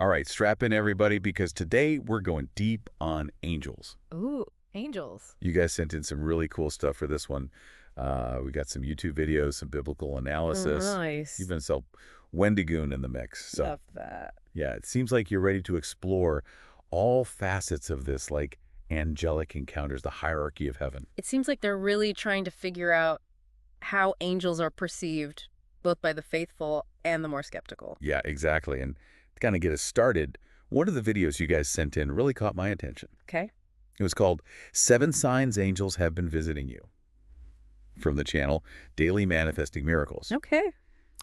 All right, strap in everybody because today we're going deep on angels. Ooh, angels. You guys sent in some really cool stuff for this one. We got some YouTube videos, some biblical analysis, Nice. even some Wendigoon in the mix. So Love that. yeah, it seems like you're ready to explore all facets of this, like angelic encounters, the hierarchy of heaven. It seems like they're really trying to figure out how angels are perceived, both by the faithful and the more skeptical. Yeah, exactly. And to kind of get us started, one of the videos you guys sent in really caught my attention. Okay. It was called 7 Signs Angels Have Been Visiting You, from the channel Daily Manifesting Miracles. Okay.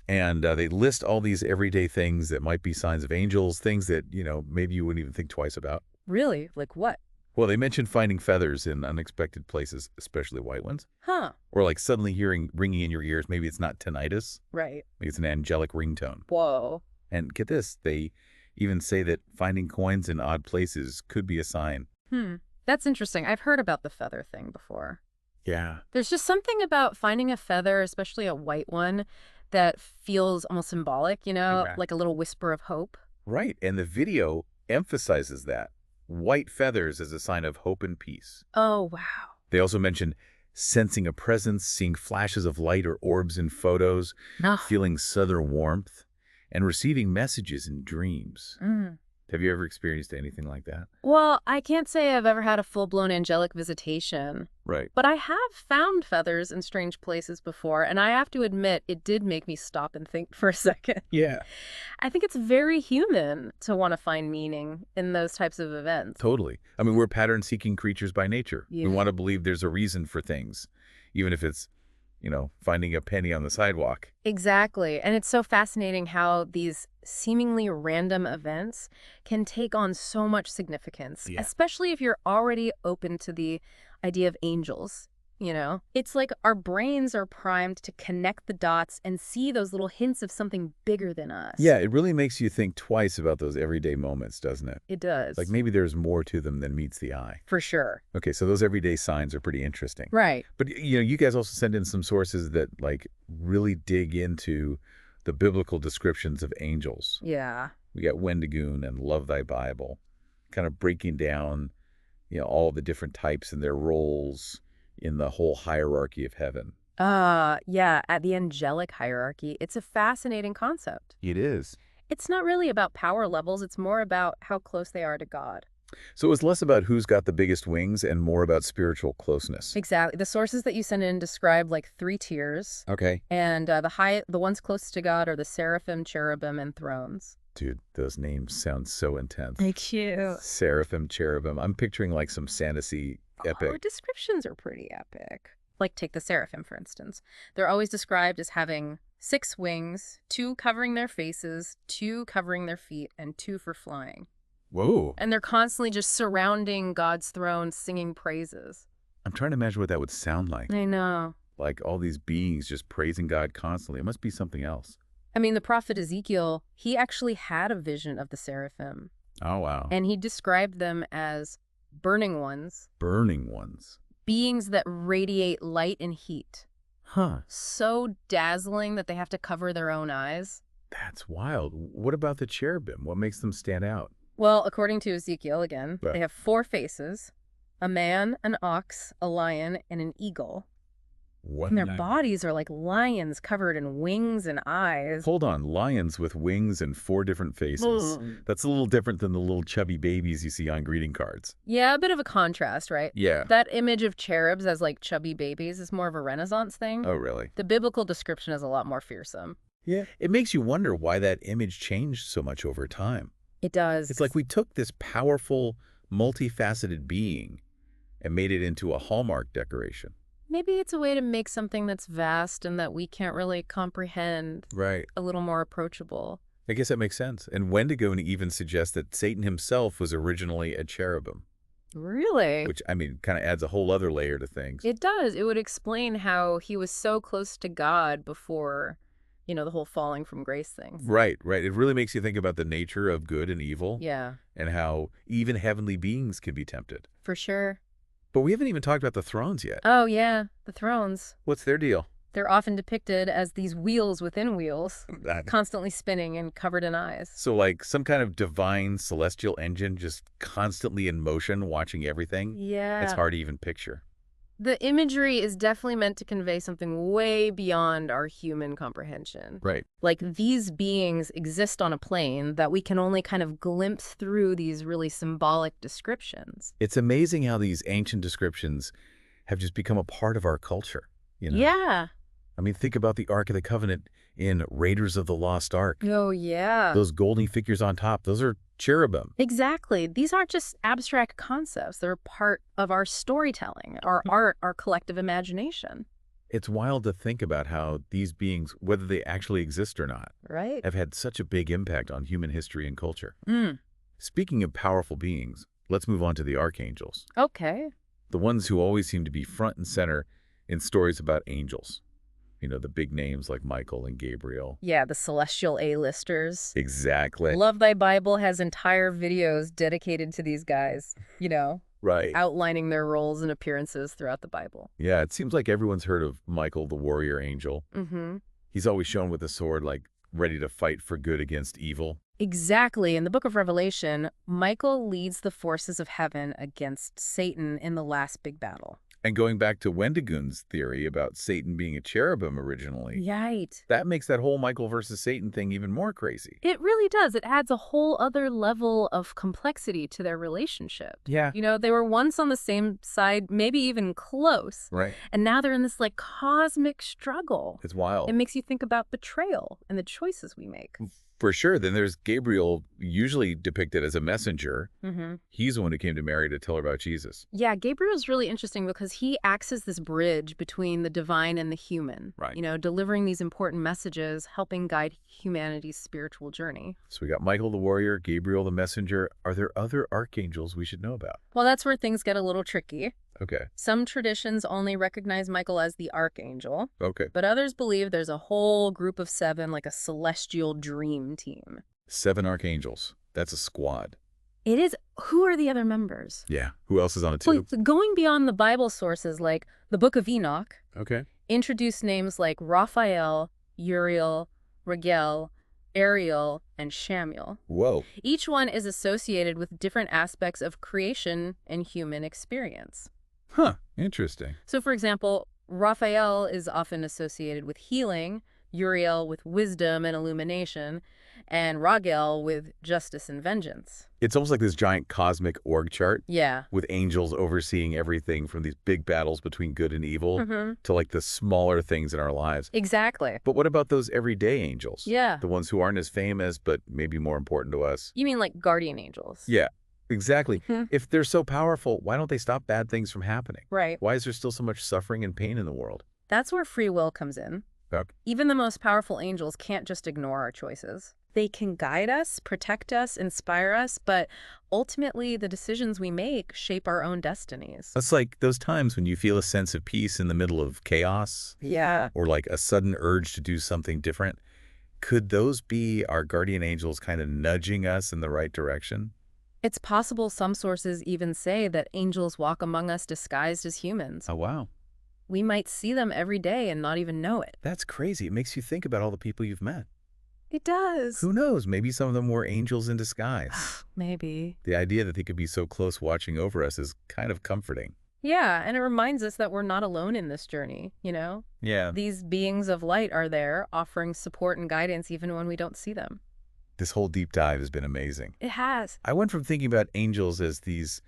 And they list all these everyday things that might be signs of angels, things that, maybe you wouldn't even think twice about. Really? Like what? Well, they mentioned finding feathers in unexpected places, especially white ones. Huh. Or like suddenly hearing ringing in your ears. Maybe it's not tinnitus. Right. Maybe it's an angelic ringtone. Whoa. And get this, they even say that finding coins in odd places could be a sign. That's interesting. I've heard about the feather thing before. Yeah. There's just something about finding a feather, especially a white one, that feels almost symbolic, Exactly. like a little whisper of hope. Right. And the video emphasizes that. White feathers as a sign of hope and peace. Oh, wow. They also mentioned sensing a presence, seeing flashes of light or orbs in photos, feeling southern warmth, and receiving messages in dreams. Have you ever experienced anything like that? Well, I can't say I've ever had a full-blown angelic visitation, Right. but I have found feathers in strange places before, and I have to admit, it did make me stop and think for a second. Yeah. I think it's very human to want to find meaning in those types of events. Totally. I mean, we're pattern-seeking creatures by nature. Yeah. We want to believe there's a reason for things, even if it's, finding a penny on the sidewalk. Exactly. And it's so fascinating how these seemingly random events can take on so much significance, Yeah. especially if you're already open to the idea of angels. It's like our brains are primed to connect the dots and see those little hints of something bigger than us. Yeah, it really makes you think twice about those everyday moments, doesn't it? It does. Like maybe there's more to them than meets the eye. For sure. Okay, so those everyday signs are pretty interesting. Right. But, you guys also send in some sources that, really dig into the biblical descriptions of angels. Yeah. We got Wendigoon and LoveThyBible, kind of breaking down, all the different types and their roles in the whole hierarchy of heaven. Yeah, at the angelic hierarchy, it's a fascinating concept. It is. It's not really about power levels, it's more about how close they are to God. So it was less about who's got the biggest wings and more about spiritual closeness. Exactly. The sources that you send in describe like 3 tiers, Okay. and the ones closest to God are the Seraphim, Cherubim, and Thrones. Dude, those names sound so intense. They're cute. Seraphim, Cherubim. I'm picturing like some fantasy epic. Oh, descriptions are pretty epic. Like take the Seraphim, for instance. They're always described as having 6 wings, 2 covering their faces, 2 covering their feet, and 2 for flying. Whoa. And they're constantly just surrounding God's throne, singing praises. I'm trying to imagine what that would sound like. I know. Like all these beings just praising God constantly. It must be something else. I mean, the prophet Ezekiel, he actually had a vision of the Seraphim. Oh, wow. And he described them as burning ones, Burning ones. beings that radiate light and heat. Huh. So dazzling that they have to cover their own eyes. That's wild. What about the cherubim? What makes them stand out? Well, according to Ezekiel, again, Yeah. they have 4 faces, a man, an ox, a lion, and an eagle. What? And their bodies are like lions covered in wings and eyes. Hold on. Lions with wings and 4 different faces. That's a little different than the little chubby babies you see on greeting cards. Yeah, a bit of a contrast, right? Yeah. That image of cherubs as like chubby babies is more of a Renaissance thing. Oh, really? The biblical description is a lot more fearsome. Yeah. It makes you wonder why that image changed so much over time. It does. It's like we took this powerful, multifaceted being and made it into a Hallmark decoration. Maybe it's a way to make something that's vast and that we can't really comprehend Right. a little more approachable. I guess that makes sense. And Wendigo even suggests that Satan himself was originally a cherubim, Really? which, kind of adds a whole other layer to things. It does. It would explain how he was so close to God before, the whole falling from grace thing. Right, right. It really makes you think about the nature of good and evil. Yeah, And how even heavenly beings can be tempted. for sure. But we haven't even talked about the thrones yet. Oh, yeah. The thrones. What's their deal? They're often depicted as these wheels within wheels, That- constantly spinning and covered in eyes. So like some kind of divine celestial engine just constantly in motion, watching everything? Yeah. It's hard to even picture. The imagery is definitely meant to convey something way beyond our human comprehension. Right. Like these beings exist on a plane that we can only kind of glimpse through these really symbolic descriptions. It's amazing how these ancient descriptions have just become a part of our culture, you know? Yeah. I mean, think about the Ark of the Covenant in Raiders of the Lost Ark. Oh, yeah. Those golden figures on top, those are cherubim. Exactly. These aren't just abstract concepts. They're part of our storytelling, our art, our collective imagination. It's wild to think about how these beings, whether they actually exist or not, Right? have had such a big impact on human history and culture. Mm. Speaking of powerful beings, let's move on to the archangels. Okay. The ones who always seem to be front and center in stories about angels. You know, the big names like Michael and Gabriel. Yeah, the celestial A-listers. Exactly. LoveThyBible has entire videos dedicated to these guys, Right. outlining their roles and appearances throughout the Bible. Yeah, it seems like everyone's heard of Michael, the warrior angel. Mm-hmm. He's always shown with a sword, like ready to fight for good against evil. Exactly. In the book of Revelation, Michael leads the forces of heaven against Satan in the last big battle. And going back to Wendigoon's theory about Satan being a cherubim originally, Right. that makes that whole Michael versus Satan thing even more crazy. It really does. It adds a whole other level of complexity to their relationship. Yeah. They were once on the same side, maybe even close. Right. And now they're in this cosmic struggle. It's wild. It makes you think about betrayal and the choices we make. For sure. Then there's Gabriel, usually depicted as a messenger. Mm-hmm. He's the one who came to Mary to tell her about Jesus. Yeah, Gabriel's really interesting because he acts as this bridge between the divine and the human. Right. Delivering these important messages, helping guide humanity's spiritual journey. So we got Michael the warrior, Gabriel the messenger. Are there other archangels we should know about? Well, that's where things get a little tricky. Okay. Some traditions only recognize Michael as the archangel, Okay. but others believe there's a whole group of 7, like a celestial dream team. 7 archangels. That's a squad. It is. Who are the other members? Yeah. Who else is on it Well, too? going beyond the Bible sources like the Book of Enoch, Okay. introduce names like Raphael, Uriel, Raguel, Ariel, and Shamuel. Whoa. Each one is associated with different aspects of creation and human experience. Huh. Interesting. So, for example, Raphael is often associated with healing, Uriel with wisdom and illumination, and Raguel with justice and vengeance. It's almost like this giant cosmic org chart Yeah. with angels overseeing everything from these big battles between good and evil Mm-hmm. to like the smaller things in our lives. Exactly. But what about those everyday angels? Yeah. The ones who aren't as famous, but maybe more important to us? You mean like guardian angels? Yeah, exactly. Hmm. If they're so powerful, why don't they stop bad things from happening? Right. Why is there still so much suffering and pain in the world? That's where free will comes in. Okay. Even the most powerful angels can't just ignore our choices. They can guide us, protect us, inspire us, but ultimately the decisions we make shape our own destinies. It's like those times when you feel a sense of peace in the middle of chaos, Yeah. or like a sudden urge to do something different. Could those be our guardian angels kind of nudging us in the right direction? It's possible some sources even say that angels walk among us disguised as humans. Oh, wow. We might see them every day and not even know it. That's crazy. It makes you think about all the people you've met. It does. Who knows? Maybe some of them were angels in disguise. Maybe. The idea that they could be so close watching over us is kind of comforting. Yeah, and it reminds us that we're not alone in this journey, Yeah. These beings of light are there, offering support and guidance even when we don't see them. This whole deep dive has been amazing. It has. I went from thinking about angels as these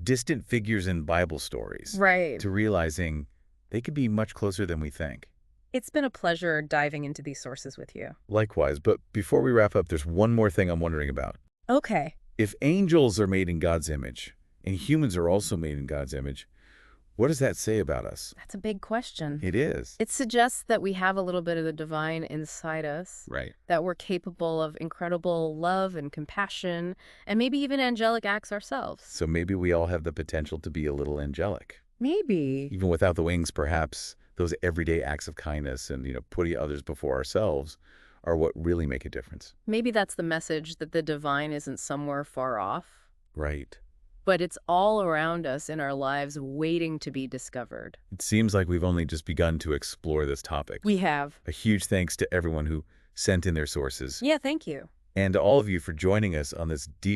distant figures in Bible stories Right. to realizing they could be much closer than we think. It's been a pleasure diving into these sources with you. Likewise, but before we wrap up, there's one more thing I'm wondering about. Okay. If angels are made in God's image, and humans are also made in God's image, what does that say about us? That's a big question. It is. It suggests that we have a little bit of the divine inside us, Right. that we're capable of incredible love and compassion, and maybe even angelic acts ourselves. So maybe we all have the potential to be a little angelic. Maybe. Even without the wings, perhaps those everyday acts of kindness and, putting others before ourselves are what really make a difference. Maybe that's the message, that the divine isn't somewhere far off. Right. but it's all around us in our lives waiting to be discovered. It seems like we've only just begun to explore this topic. We have. A huge thanks to everyone who sent in their sources, Yeah, thank you. and to all of you for joining us on this deep